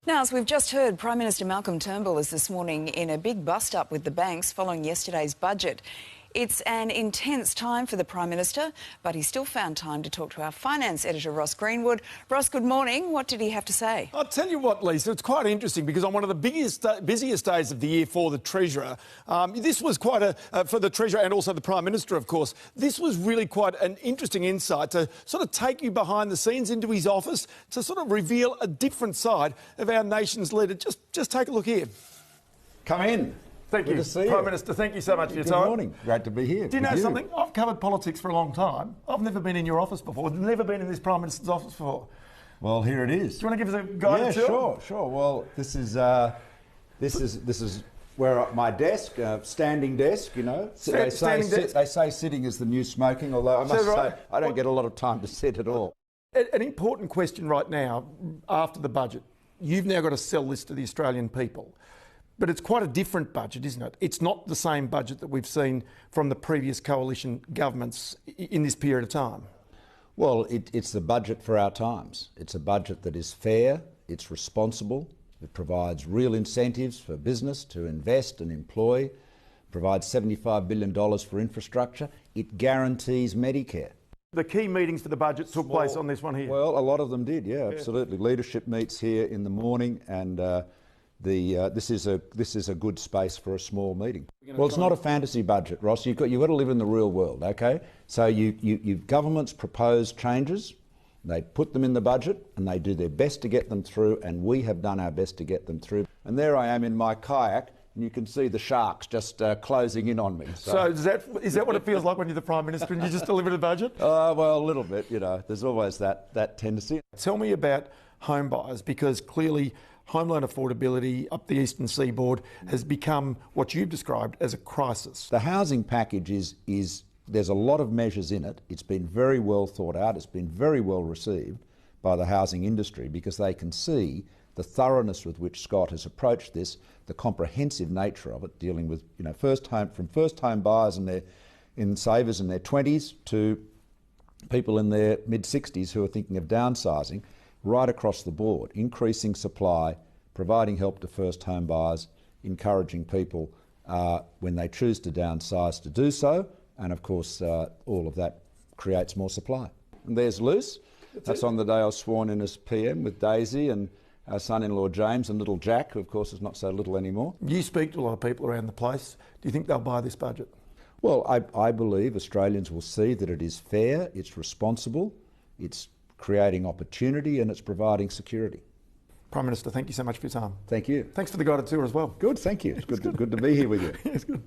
Now, as we've just heard, Prime Minister Malcolm Turnbull is this morning in a big bust-up with the banks following yesterday's budget. It's an intense time for the Prime Minister, but he still found time to talk to our finance editor, Ross Greenwood. Ross, good morning. What did he have to say? I'll tell you what, Lisa, it's quite interesting because on one of the busiest days of the year for the Treasurer, this was quite for the Treasurer and also the Prime Minister, of course, this was really quite an interesting insight to sort of take you behind the scenes into his office to sort of reveal a different side of our nation's leader. Just take a look here. Come in. Thank you, Prime Minister. Thank you so much for your time. Good morning. Great to be here. Do you know something? I've covered politics for a long time. I've never been in your office before. I've never been in this Prime Minister's office before. Well, here it is. Do you want to give us a guided tour? Sure. Well, this is where my desk, standing desk. You know, they say sitting is the new smoking. Although I must say I don't get a lot of time to sit at all. An important question right now, after the budget, you've now got to sell this to the Australian people. But it's quite a different budget, isn't it? It's not the same budget that we've seen from the previous coalition governments in this period of time. Well, it's the budget for our times. It's a budget that is fair, it's responsible, it provides real incentives for business to invest and employ, provides $75 billion for infrastructure, it guarantees Medicare. The key meetings for the budget took place on this one here. Well, a lot of them did, yeah, absolutely. Leadership meets here in the morning and this is a good space for a small meeting. Well, it's not a fantasy budget, Ross. You've got to live in the real world, okay? So governments propose changes, they put them in the budget, and they do their best to get them through, and we have done our best to get them through. And there I am in my kayak, and you can see the sharks just closing in on me. So is that what it feels like when you're the Prime Minister and you just deliver the budget? Well, a little bit, you know. There's always that tendency. Tell me about home buyers, because clearly home loan affordability up the eastern seaboard has become what you've described as a crisis. The housing package is there's a lot of measures in it. It's been very well thought out. It's been very well received by the housing industry because they can see the thoroughness with which Scott has approached this, the comprehensive nature of it, dealing with first home buyers and savers in their 20s to people in their mid-60s who are thinking of downsizing. Right across the board, increasing supply, providing help to first home buyers, encouraging people when they choose to downsize to do so, and of course all of that creates more supply. And there's Luce. That's on the day I was sworn in as PM with Daisy and our son-in-law James and little Jack, who of course is not so little anymore. You speak to a lot of people around the place. Do you think they'll buy this budget? Well, I believe Australians will see that it is fair, it's responsible, it's creating opportunity and it's providing security. Prime Minister, thank you so much for your time. Thank you. Thanks for the guided tour as well. Good, thank you. It's good to be here with you. It's good.